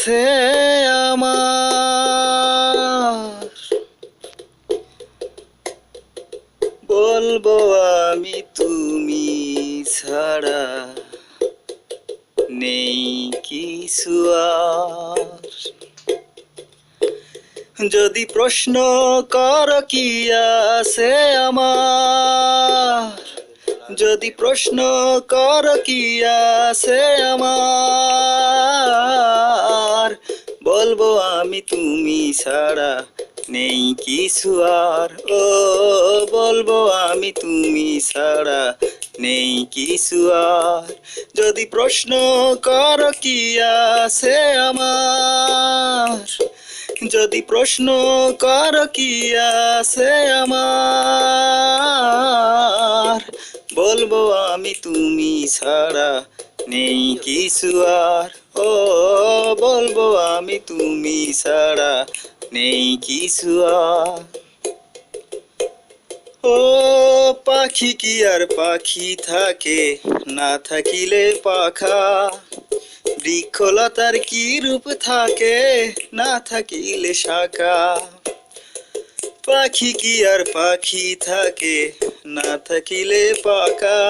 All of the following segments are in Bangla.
আছে আমার, বলবো আমি তুমি ছাড়া নেই কিছু আর। যদি প্রশ্ন কর কি আছে আমার, যদি প্রশ্ন কর কি আছে আমার, বলবো আমি তুমি ছাড়া নেই কিছু আর। ও বলবো আমি তুমি ছাড়া নেই কিছু আর। যদি প্রশ্ন কর কি আছে আমার, যদি প্রশ্ন কর কি আছে আমার, বলবো আমি তুমি ছাড়া নেই কিছু আর। ও বলবো আমি তুমি ছাড়া নেই কিছু আর। ও পাখি কি আর পাখি থাকে, না থাকিলে পাখা। বৃক্ষলতার কি রূপ থাকে, না থাকিলে শাখা। পাখি কি আর পাখি থাকে, না থাকিলে পাখা।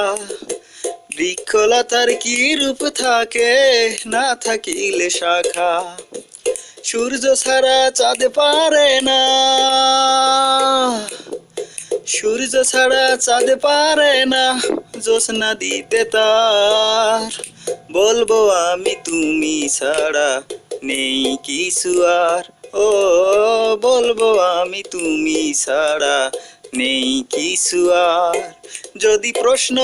বৃক্ষলতার কি রূপ থাকে, না থাকিলে শাখা। সূর্য ছাড়া চাঁদ পারে না, সূর্য ছাড়া চাঁদ পারে না জ্যোৎস্না দিতে তার। বলবো আমি তুমি ছাড়া নেই কিছু আর। ও বলবো আমি তুমি ছাড়া নেই কিছু আর। যদি প্রশ্ন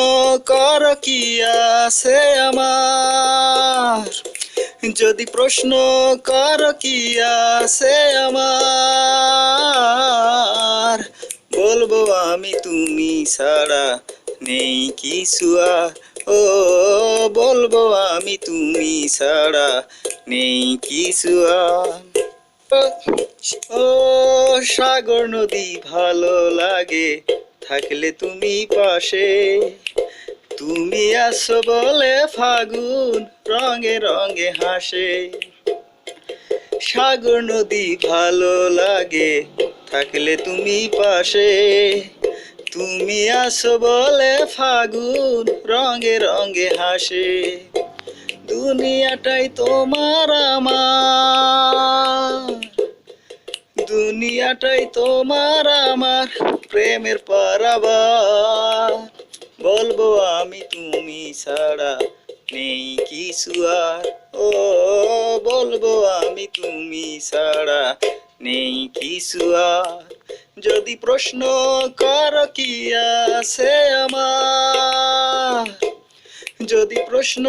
কর কি আছে আমার, যদি প্রশ্ন কর কি আছে আমার, বলবো আমি তুমি ছাড়া নেই কিছু আর। ও বলবো আমি তুমি ছাড়া নেই কিছু আর। ও সাগর নদী ভালো লাগে থাকলে তুমি পাশে। তুমি আছো বলে ফাগুন রঙে রঙে হাসে। সাগর নদী ভালো লাগে থাকলে তুমি পাশে। তুমি আছো বলে ফাগুন রঙে রঙে হাসে। দুনিয়াটাই তোমার আমার, দুনিয়াটাই তোমার আমার প্রেমের পারাবার। বলবো আমি তুমি ছাড়া নেই কিছু আর। ও বলবো আমি তুমি ছাড়া নেই কিছু আর। যদি প্রশ্ন কর কি আছে আমার, যদি প্রশ্ন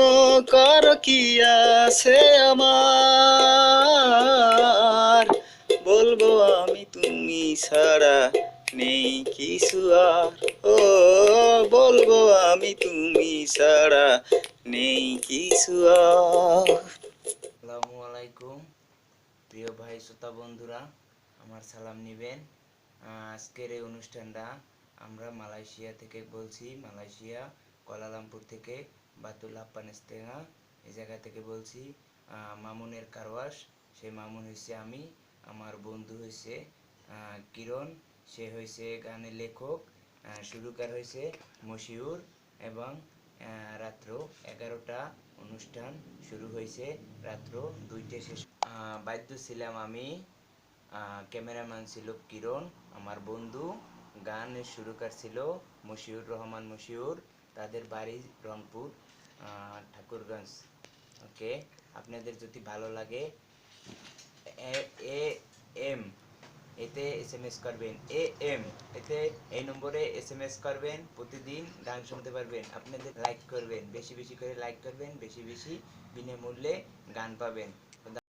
কর কি আছে আমার, বলবো আমি তুমি ছাড়া নেই কিছু আর। ও বলবো আমি তুমি ছাড়া নেই কিছু আর। আসসালামু আলাইকুম প্রিয় ভাই শ্রোতা বন্ধুরা, আমার সালাম নিবেন। আজকের এই অনুষ্ঠানটা আমরা মালয়েশিয়া থেকে বলছি, মালয়েশিয়া কুয়ালালামপুর থেকে বাতুল আপ্পানেস্তেঙা এই জায়গা থেকে বলছি। মামুনের কারওয়াশ, সেই মামুন হয়েছে আমি, আমার বন্ধু হয়েছে কিরণ, সে হয়েছে গানের লেখক, সুরকার হয়েছে মশিউর। এবং রাত্র 11টা অনুষ্ঠান শুরু হয়েছে, রাত্র 2টে শেষ। বাদ্য ছিলাম আমি, ক্যামেরাম্যান ছিল কিরণ আমার বন্ধু, গানের সুরকার ছিল মশিউর রহমান মশিউর, তাদের বাড়ি রংপুর ঠাকুরগঞ্জ। ওকে, আপনাদের যদি ভালো লাগে এ এম এতে SMS করবেন, AM এতে এই নম্বরে SMS করবেন, প্রতিদিন গান শুনতে পারবেন। আপনাদের লাইক করবেন, বেশি বেশি করে লাইক করবেন, বেশি বেশি বিনামূল্যে গান পাবেন।